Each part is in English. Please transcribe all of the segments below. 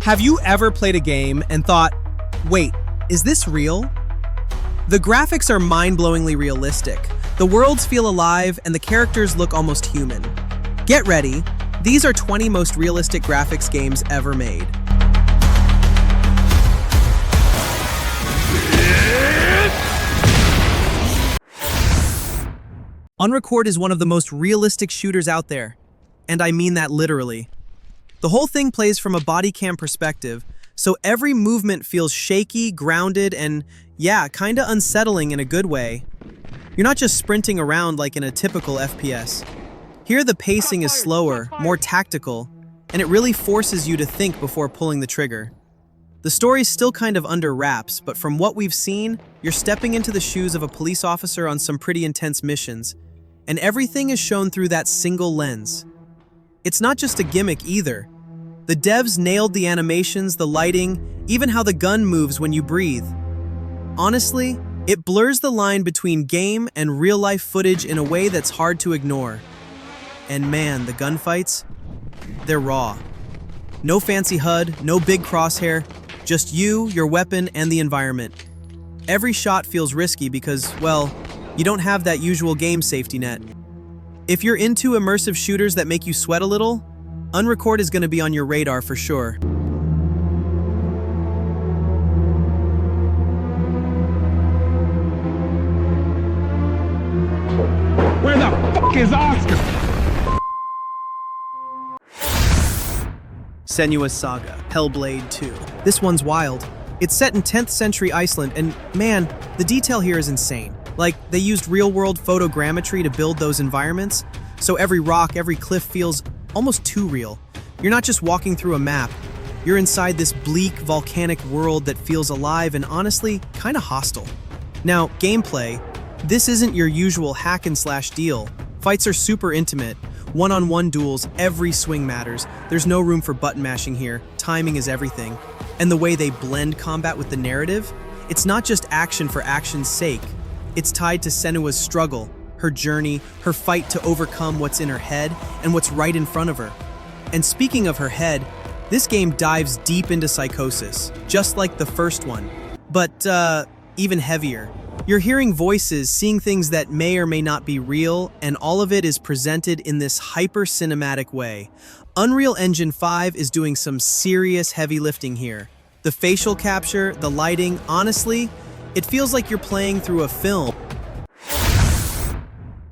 Have you ever played a game and thought, wait, is this real? The graphics are mind-blowingly realistic. The worlds feel alive and the characters look almost human. Get ready, these are 20 most realistic graphics games ever made. Unrecord is one of the most realistic shooters out there, and I mean that literally. The whole thing plays from a body cam perspective, so every movement feels shaky, grounded, and yeah, kinda unsettling in a good way. You're not just sprinting around like in a typical FPS. Here the pacing is slower, more tactical, and it really forces you to think before pulling the trigger. The story's still kind of under wraps, but from what we've seen, you're stepping into the shoes of a police officer on some pretty intense missions, and everything is shown through that single lens. It's not just a gimmick either. The devs nailed the animations, the lighting, even how the gun moves when you breathe. Honestly, it blurs the line between game and real-life footage in a way that's hard to ignore. And man, the gunfights, they're raw. No fancy HUD, no big crosshair, just you, your weapon, and the environment. Every shot feels risky because, well, you don't have that usual game safety net. If you're into immersive shooters that make you sweat a little, Unrecord is going to be on your radar for sure. Where the fuck is Oscar? Senua's Saga, Hellblade 2. This one's wild. It's set in 10th century Iceland, and man, the detail here is insane. Like, they used real-world photogrammetry to build those environments, so every rock, every cliff feels almost too real. You're not just walking through a map, you're inside this bleak, volcanic world that feels alive and honestly, kinda hostile. Now, gameplay, this isn't your usual hack and slash deal. Fights are super intimate, one-on-one duels, every swing matters. There's no room for button mashing here, timing is everything. And the way they blend combat with the narrative, it's not just action for action's sake. It's tied to Senua's struggle, her journey, her fight to overcome what's in her head and what's right in front of her. And speaking of her head, this game dives deep into psychosis, just like the first one, but even heavier. You're hearing voices, seeing things that may or may not be real, and all of it is presented in this hyper-cinematic way. Unreal Engine 5 is doing some serious heavy lifting here. The facial capture, the lighting, honestly, it feels like you're playing through a film.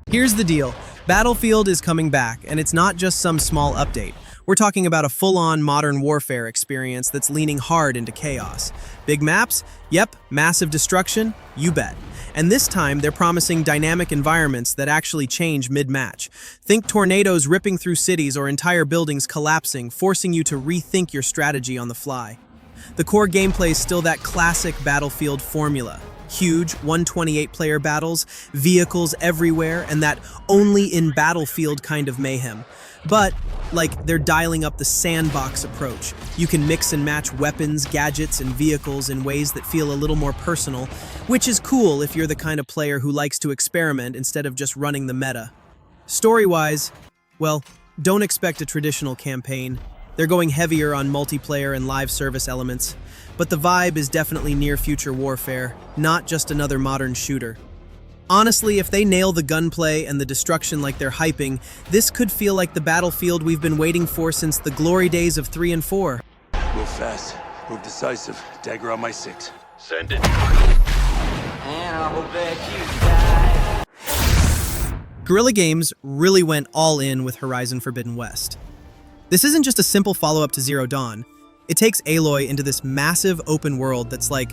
Here's the deal. Battlefield is coming back, and it's not just some small update. We're talking about a full-on modern warfare experience that's leaning hard into chaos. Big maps? Yep. Massive destruction? You bet. And this time, they're promising dynamic environments that actually change mid-match. Think tornadoes ripping through cities or entire buildings collapsing, forcing you to rethink your strategy on the fly. The core gameplay is still that classic Battlefield formula. Huge 128-player battles, vehicles everywhere, and that only in Battlefield kind of mayhem. But, like, they're dialing up the sandbox approach. You can mix and match weapons, gadgets, and vehicles in ways that feel a little more personal, which is cool if you're the kind of player who likes to experiment instead of just running the meta. Story-wise, well, don't expect a traditional campaign. They're going heavier on multiplayer and live service elements, but the vibe is definitely near-future warfare, not just another modern shooter. Honestly, if they nail the gunplay and the destruction like they're hyping, this could feel like the Battlefield we've been waiting for since the glory days of 3 and 4. Move fast, move decisive, dagger on my 6. Send it. And I hope that you die. Guerrilla Games really went all in with Horizon Forbidden West. This isn't just a simple follow-up to Zero Dawn. It takes Aloy into this massive open world that's like,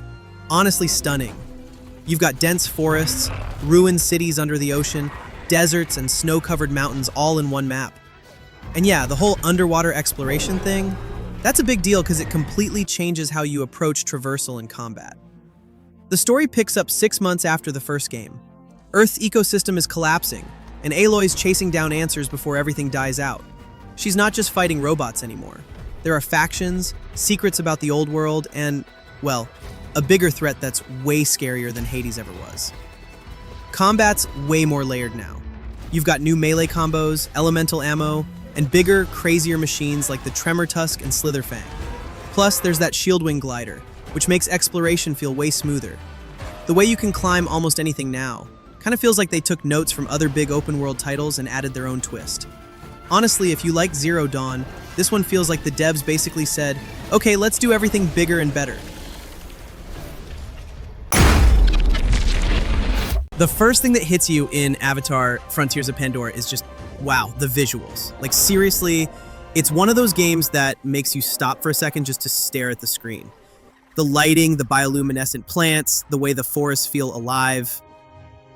honestly stunning. You've got dense forests, ruined cities under the ocean, deserts and snow-covered mountains all in one map. And yeah, the whole underwater exploration thing, that's a big deal because it completely changes how you approach traversal and combat. The story picks up 6 months after the first game. Earth's ecosystem is collapsing, and Aloy's chasing down answers before everything dies out. She's not just fighting robots anymore. There are factions, secrets about the old world, and, well, a bigger threat that's way scarier than Hades ever was. Combat's way more layered now. You've got new melee combos, elemental ammo, and bigger, crazier machines like the Tremor Tusk and Slitherfang. Plus, there's that shield wing glider, which makes exploration feel way smoother. The way you can climb almost anything now kind of feels like they took notes from other big open-world titles and added their own twist. Honestly, if you like Zero Dawn, this one feels like the devs basically said, okay, let's do everything bigger and better. The first thing that hits you in Avatar Frontiers of Pandora is just, wow, the visuals. Like seriously, it's one of those games that makes you stop for a second just to stare at the screen. The lighting, the bioluminescent plants, the way the forests feel alive.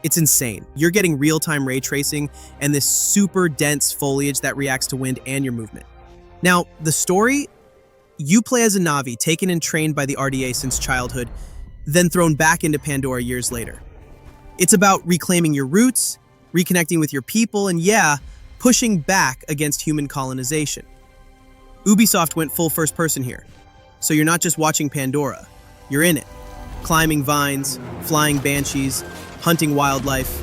It's insane. You're getting real-time ray tracing and this super dense foliage that reacts to wind and your movement. Now, the story, you play as a Na'vi taken and trained by the RDA since childhood, then thrown back into Pandora years later. It's about reclaiming your roots, reconnecting with your people, and yeah, pushing back against human colonization. Ubisoft went full first person here. So you're not just watching Pandora, you're in it. Climbing vines, flying banshees, hunting wildlife.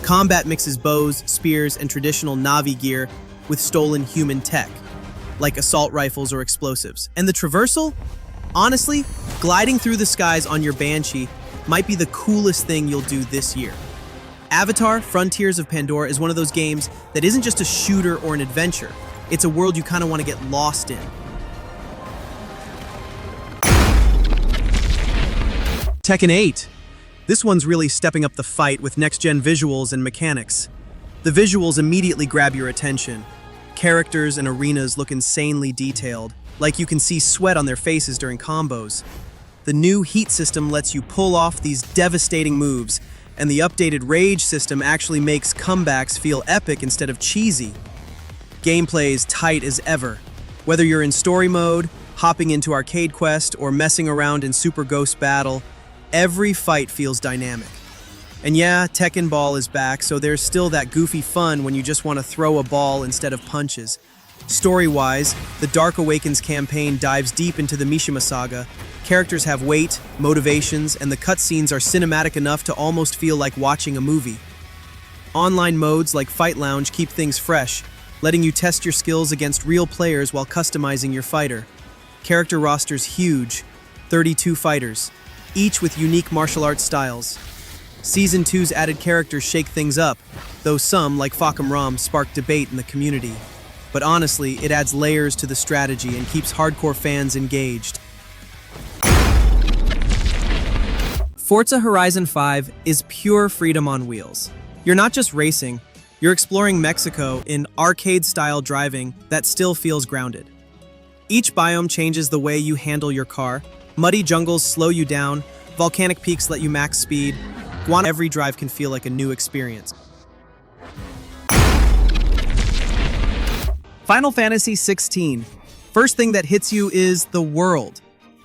Combat mixes bows, spears, and traditional Na'vi gear with stolen human tech, like assault rifles or explosives. And the traversal? Honestly, gliding through the skies on your Banshee might be the coolest thing you'll do this year. Avatar Frontiers of Pandora is one of those games that isn't just a shooter or an adventure. It's a world you kind of want to get lost in. Tekken 8. This one's really stepping up the fight with next-gen visuals and mechanics. The visuals immediately grab your attention. Characters and arenas look insanely detailed, like you can see sweat on their faces during combos. The new heat system lets you pull off these devastating moves, and the updated rage system actually makes comebacks feel epic instead of cheesy. Gameplay is tight as ever. Whether you're in story mode, hopping into Arcade Quest, or messing around in Super Ghost Battle, every fight feels dynamic. And yeah, Tekken Ball is back, so there's still that goofy fun when you just want to throw a ball instead of punches. Story-wise, the Dark Awakens campaign dives deep into the Mishima Saga. Characters have weight, motivations, and the cutscenes are cinematic enough to almost feel like watching a movie. Online modes like Fight Lounge keep things fresh, letting you test your skills against real players while customizing your fighter. Character roster's huge, 32 fighters, each with unique martial arts styles. Season 2's added characters shake things up, though some, like Fakam Ram, spark debate in the community. But honestly, it adds layers to the strategy and keeps hardcore fans engaged. Forza Horizon 5 is pure freedom on wheels. You're not just racing, you're exploring Mexico in arcade-style driving that still feels grounded. Each biome changes the way you handle your car. Muddy jungles slow you down, volcanic peaks let you max speed. Every drive can feel like a new experience. Final Fantasy XVI. First thing that hits you is the world.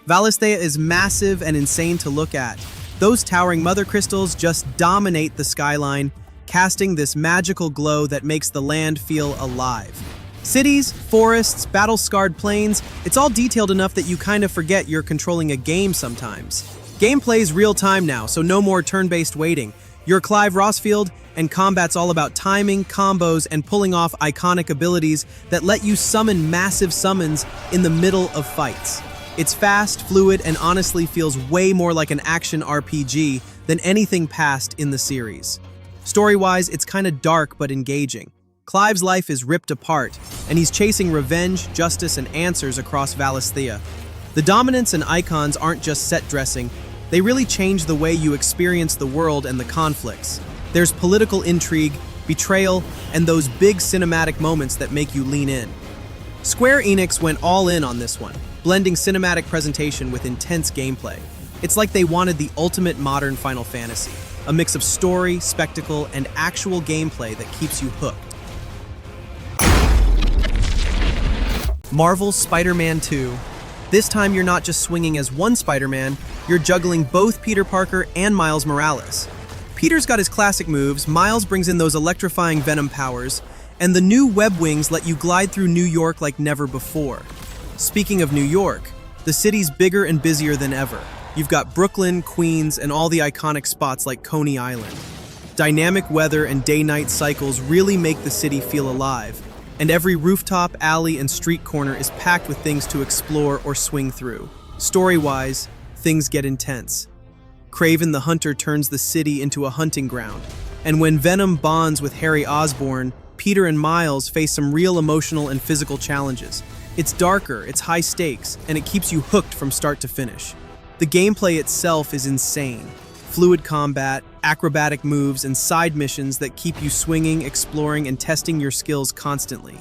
Valisthea is massive and insane to look at. Those towering mother crystals just dominate the skyline, casting this magical glow that makes the land feel alive. Cities, forests, battle-scarred plains, it's all detailed enough that you kind of forget you're controlling a game sometimes. Gameplay's real-time now, so no more turn-based waiting. You're Clive Rossfield, and combat's all about timing, combos, and pulling off iconic abilities that let you summon massive summons in the middle of fights. It's fast, fluid, and honestly feels way more like an action RPG than anything past in the series. Story-wise, it's kinda dark but engaging. Clive's life is ripped apart, and he's chasing revenge, justice, and answers across Valisthea. The dominants and icons aren't just set dressing, they really change the way you experience the world and the conflicts. There's political intrigue, betrayal, and those big cinematic moments that make you lean in. Square Enix went all in on this one, blending cinematic presentation with intense gameplay. It's like they wanted the ultimate modern Final Fantasy, a mix of story, spectacle, and actual gameplay that keeps you hooked. Marvel's Spider-Man 2. This time you're not just swinging as one Spider-Man, you're juggling both Peter Parker and Miles Morales. Peter's got his classic moves, Miles brings in those electrifying Venom powers, and the new web wings let you glide through New York like never before. Speaking of New York, the city's bigger and busier than ever. You've got Brooklyn, Queens, and all the iconic spots like Coney Island. Dynamic weather and day-night cycles really make the city feel alive. And every rooftop, alley, and street corner is packed with things to explore or swing through. Story-wise, things get intense. Kraven the Hunter turns the city into a hunting ground. And when Venom bonds with Harry Osborn, Peter and Miles face some real emotional and physical challenges. It's darker, it's high stakes, and it keeps you hooked from start to finish. The gameplay itself is insane. Fluid combat, acrobatic moves, and side missions that keep you swinging, exploring, and testing your skills constantly.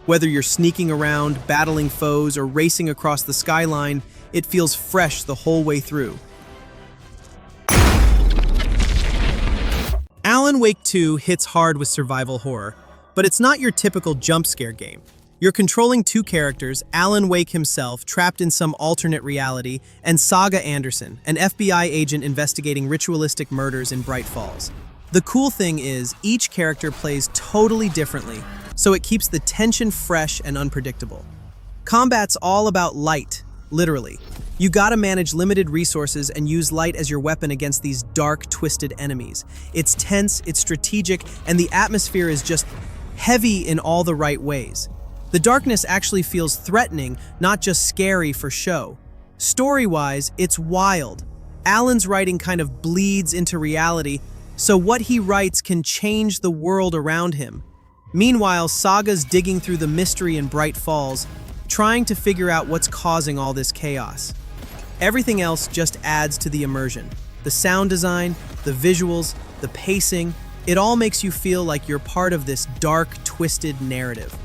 Whether you're sneaking around, battling foes, or racing across the skyline, it feels fresh the whole way through. Alan Wake 2 hits hard with survival horror, but it's not your typical jump scare game. You're controlling two characters, Alan Wake himself, trapped in some alternate reality, and Saga Anderson, an FBI agent investigating ritualistic murders in Bright Falls. The cool thing is, each character plays totally differently, so it keeps the tension fresh and unpredictable. Combat's all about light, literally. You gotta manage limited resources and use light as your weapon against these dark, twisted enemies. It's tense, it's strategic, and the atmosphere is just heavy in all the right ways. The darkness actually feels threatening, not just scary for show. Story-wise, it's wild. Alan's writing kind of bleeds into reality, so what he writes can change the world around him. Meanwhile, Saga's digging through the mystery in Bright Falls, trying to figure out what's causing all this chaos. Everything else just adds to the immersion. The sound design, the visuals, the pacing, it all makes you feel like you're part of this dark, twisted narrative.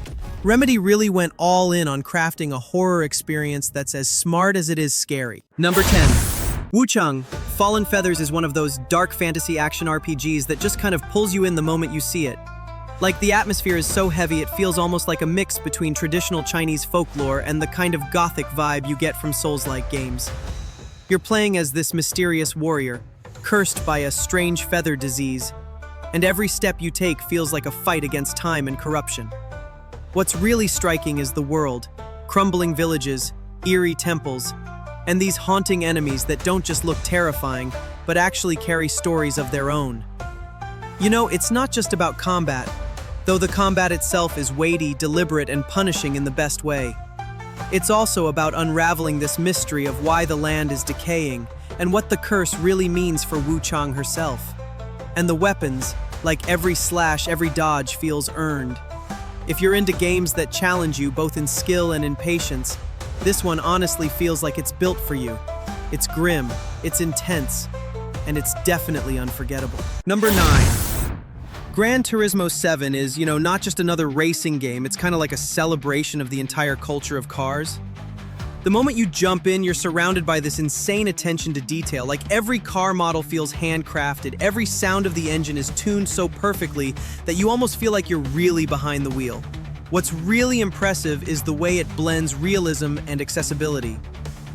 Remedy really went all in on crafting a horror experience that's as smart as it is scary. Number 10. WUCHANG, Fallen Feathers is one of those dark fantasy action RPGs that just kind of pulls you in the moment you see it. Like, the atmosphere is so heavy it feels almost like a mix between traditional Chinese folklore and the kind of gothic vibe you get from Souls-like games. You're playing as this mysterious warrior, cursed by a strange feather disease, and every step you take feels like a fight against time and corruption. What's really striking is the world, crumbling villages, eerie temples, and these haunting enemies that don't just look terrifying, but actually carry stories of their own. You know, it's not just about combat, though the combat itself is weighty, deliberate, and punishing in the best way. It's also about unraveling this mystery of why the land is decaying, and what the curse really means for WUCHANG herself. And the weapons, like every slash, every dodge, feels earned. If you're into games that challenge you both in skill and in patience, this one honestly feels like it's built for you. It's grim, it's intense, and it's definitely unforgettable. Number 9. Gran Turismo 7 is, not just another racing game, it's kind of like a celebration of the entire culture of cars. The moment you jump in, you're surrounded by this insane attention to detail. Like, every car model feels handcrafted, every sound of the engine is tuned so perfectly that you almost feel like you're really behind the wheel. What's really impressive is the way it blends realism and accessibility.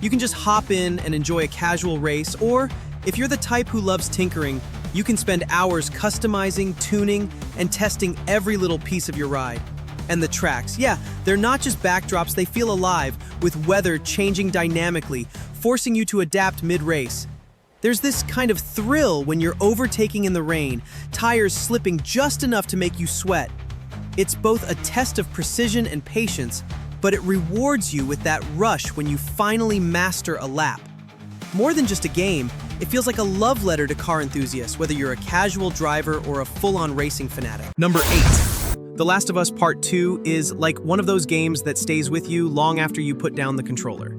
You can just hop in and enjoy a casual race, or if you're the type who loves tinkering, you can spend hours customizing, tuning, and testing every little piece of your ride. And the tracks, yeah, they're not just backdrops, they feel alive, with weather changing dynamically, forcing you to adapt mid-race. There's this kind of thrill when you're overtaking in the rain, tires slipping just enough to make you sweat. It's both a test of precision and patience, but it rewards you with that rush when you finally master a lap. More than just a game, it feels like a love letter to car enthusiasts, whether you're a casual driver or a full-on racing fanatic. Number 8. The Last of Us Part 2 is like one of those games that stays with you long after you put down the controller.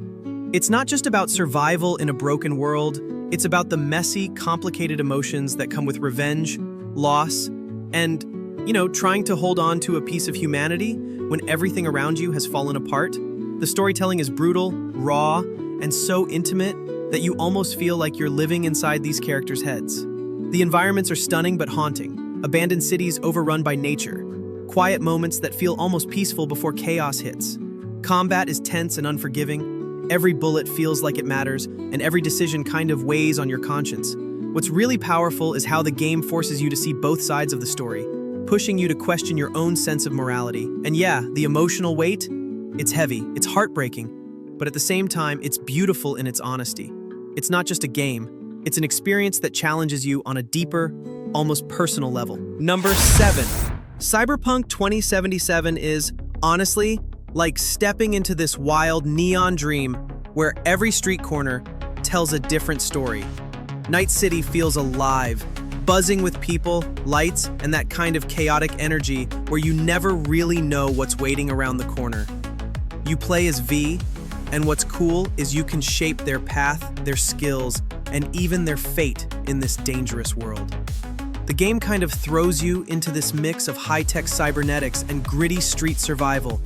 It's not just about survival in a broken world, it's about the messy, complicated emotions that come with revenge, loss, and, trying to hold on to a piece of humanity when everything around you has fallen apart. The storytelling is brutal, raw, and so intimate that you almost feel like you're living inside these characters' heads. The environments are stunning but haunting, abandoned cities overrun by nature, quiet moments that feel almost peaceful before chaos hits. Combat is tense and unforgiving. Every bullet feels like it matters, and every decision kind of weighs on your conscience. What's really powerful is how the game forces you to see both sides of the story, pushing you to question your own sense of morality. And yeah, the emotional weight, it's heavy, it's heartbreaking, but at the same time, it's beautiful in its honesty. It's not just a game, it's an experience that challenges you on a deeper, almost personal level. Number 7. Cyberpunk 2077 is Honestly, like stepping into this wild neon dream where every street corner tells a different story. Night City feels alive, buzzing with people, lights, and that kind of chaotic energy where you never really know what's waiting around the corner. You play as V, and what's cool is you can shape their path, their skills, and even their fate in this dangerous world. The game kind of throws you into this mix of high-tech cybernetics and gritty street survival,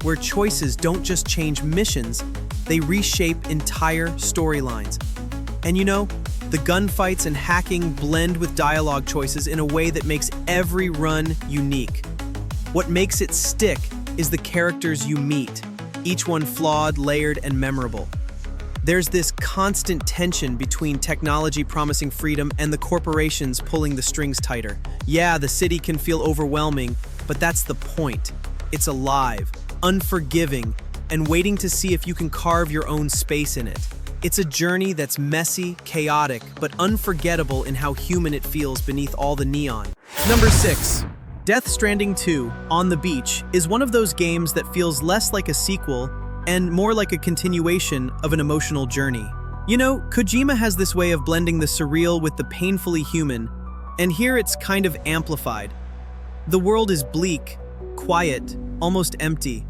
where choices don't just change missions, they reshape entire storylines. And you know, the gunfights and hacking blend with dialogue choices in a way that makes every run unique. What makes it stick is the characters you meet, each one flawed, layered, and memorable. There's this constant tension between technology promising freedom and the corporations pulling the strings tighter. Yeah, the city can feel overwhelming, but that's the point. It's alive, unforgiving, and waiting to see if you can carve your own space in it. It's a journey that's messy, chaotic, but unforgettable in how human it feels beneath all the neon. Number 6. Death Stranding 2, On the Beach, is one of those games that feels less like a sequel and more like a continuation of an emotional journey. You know, Kojima has this way of blending the surreal with the painfully human, and here it's kind of amplified. The world is bleak, quiet, almost empty.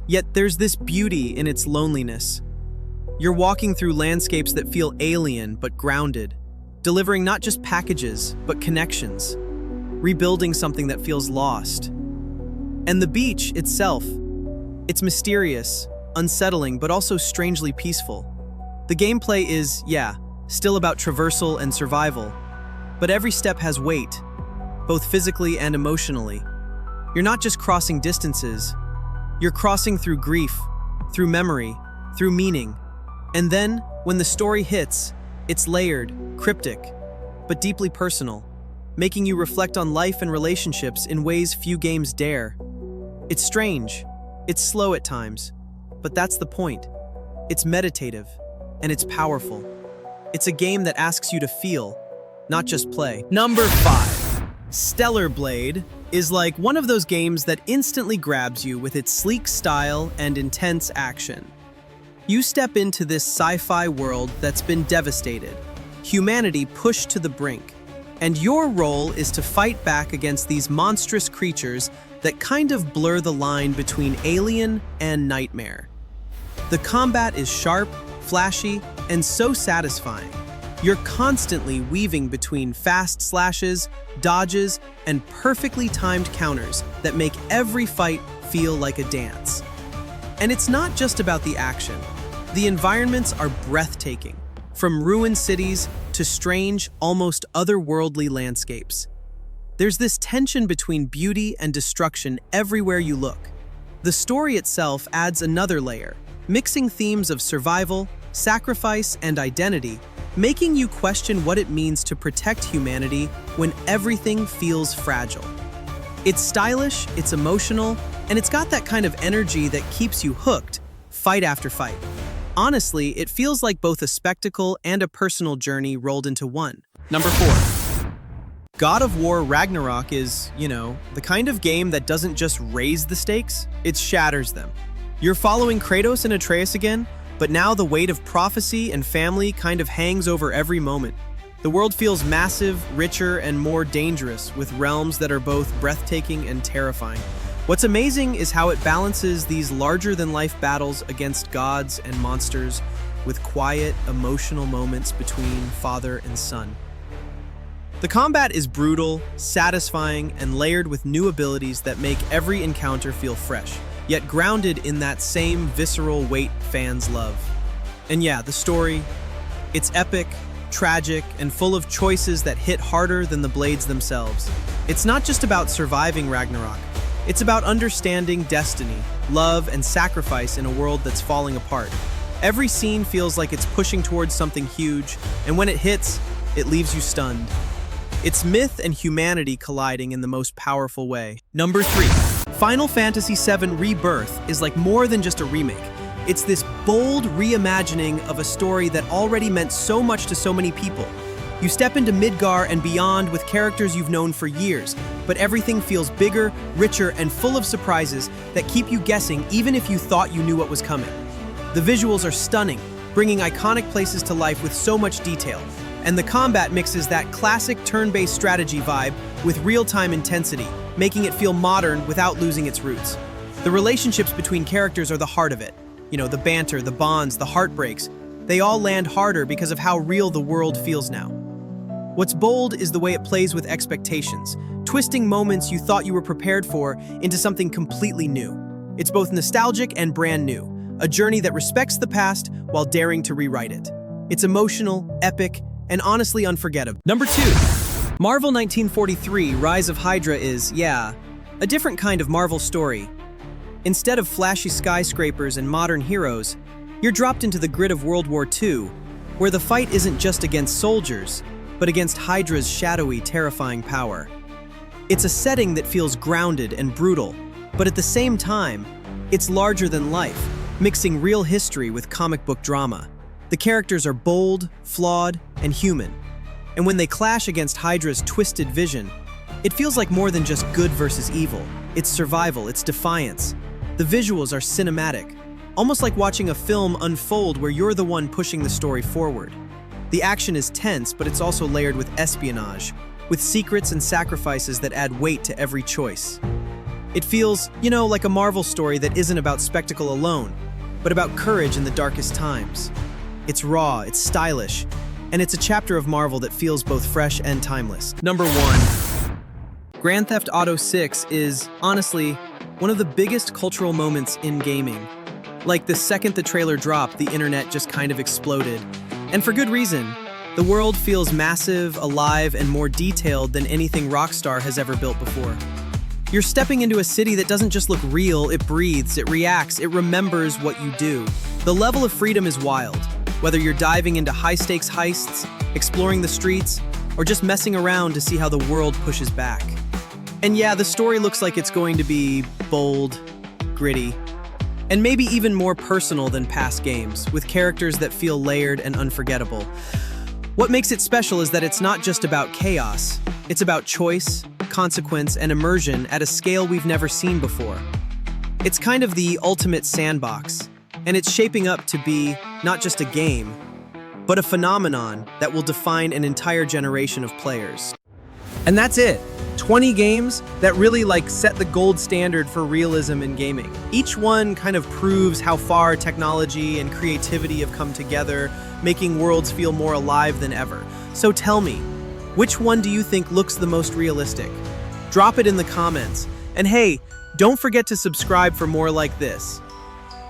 Yet there's this beauty in its loneliness. You're walking through landscapes that feel alien but grounded, delivering not just packages, but connections, rebuilding something that feels lost. And the beach itself, it's mysterious, unsettling, but also strangely peaceful. The gameplay is, yeah, still about traversal and survival, but every step has weight, both physically and emotionally. You're not just crossing distances, you're crossing through grief, through memory, through meaning. And then, when the story hits, it's layered, cryptic, but deeply personal, making you reflect on life and relationships in ways few games dare. It's strange, it's slow at times, but that's the point. It's meditative, and it's powerful. It's a game that asks you to feel, not just play. Number 5. Stellar Blade is like one of those games that instantly grabs you with its sleek style and intense action. You step into this sci-fi world that's been devastated, humanity pushed to the brink, and your role is to fight back against these monstrous creatures that kind of blur the line between alien and nightmare. The combat is sharp, flashy, and so satisfying. You're constantly weaving between fast slashes, dodges, and perfectly timed counters that make every fight feel like a dance. And it's not just about the action. The environments are breathtaking, from ruined cities to strange, almost otherworldly landscapes. There's this tension between beauty and destruction everywhere you look. The story itself adds another layer, mixing themes of survival, sacrifice, and identity, making you question what it means to protect humanity when everything feels fragile. It's stylish, it's emotional, and it's got that kind of energy that keeps you hooked, fight after fight. Honestly, it feels like both a spectacle and a personal journey rolled into one. Number 4. God of War Ragnarok is, the kind of game that doesn't just raise the stakes, it shatters them. You're following Kratos and Atreus again, but now the weight of prophecy and family kind of hangs over every moment. The world feels massive, richer, and more dangerous, with realms that are both breathtaking and terrifying. What's amazing is how it balances these larger-than-life battles against gods and monsters with quiet, emotional moments between father and son. The combat is brutal, satisfying, and layered with new abilities that make every encounter feel fresh, yet grounded in that same visceral weight fans love. And yeah, the story, it's epic, tragic, and full of choices that hit harder than the blades themselves. It's not just about surviving Ragnarok. It's about understanding destiny, love, and sacrifice in a world that's falling apart. Every scene feels like it's pushing towards something huge, and when it hits, it leaves you stunned. It's myth and humanity colliding in the most powerful way. Number 3. Final Fantasy VII Rebirth is like more than just a remake. It's this bold reimagining of a story that already meant so much to so many people. You step into Midgar and beyond with characters you've known for years, but everything feels bigger, richer, and full of surprises that keep you guessing even if you thought you knew what was coming. The visuals are stunning, bringing iconic places to life with so much detail, and the combat mixes that classic turn-based strategy vibe with real-time intensity, making it feel modern without losing its roots. The relationships between characters are the heart of it. You know, the banter, the bonds, the heartbreaks. They all land harder because of how real the world feels now. What's bold is the way it plays with expectations, twisting moments you thought you were prepared for into something completely new. It's both nostalgic and brand new, a journey that respects the past while daring to rewrite it. It's emotional, epic, and honestly unforgettable. Number 2. Marvel 1943 Rise of Hydra is, a different kind of Marvel story. Instead of flashy skyscrapers and modern heroes, you're dropped into the grit of World War II, where the fight isn't just against soldiers, but against Hydra's shadowy, terrifying power. It's a setting that feels grounded and brutal, but at the same time, it's larger than life, mixing real history with comic book drama. The characters are bold, flawed, and human. And when they clash against Hydra's twisted vision, it feels like more than just good versus evil. It's survival, it's defiance. The visuals are cinematic, almost like watching a film unfold where you're the one pushing the story forward. The action is tense, but it's also layered with espionage, with secrets and sacrifices that add weight to every choice. It feels, like a Marvel story that isn't about spectacle alone, but about courage in the darkest times. It's raw, it's stylish, and it's a chapter of Marvel that feels both fresh and timeless. Number 1. Grand Theft Auto 6 is, honestly, one of the biggest cultural moments in gaming. Like the second the trailer dropped, the internet just kind of exploded. And for good reason. The world feels massive, alive, and more detailed than anything Rockstar has ever built before. You're stepping into a city that doesn't just look real, it breathes, it reacts, it remembers what you do. The level of freedom is wild. Whether you're diving into high-stakes heists, exploring the streets, or just messing around to see how the world pushes back. And yeah, the story looks like it's going to be bold, gritty, and maybe even more personal than past games, with characters that feel layered and unforgettable. What makes it special is that it's not just about chaos, it's about choice, consequence, and immersion at a scale we've never seen before. It's kind of the ultimate sandbox, and it's shaping up to be not just a game, but a phenomenon that will define an entire generation of players. And that's it. 20 games that really set the gold standard for realism in gaming. Each one kind of proves how far technology and creativity have come together, making worlds feel more alive than ever. So tell me, which one do you think looks the most realistic? Drop it in the comments. And hey, don't forget to subscribe for more like this.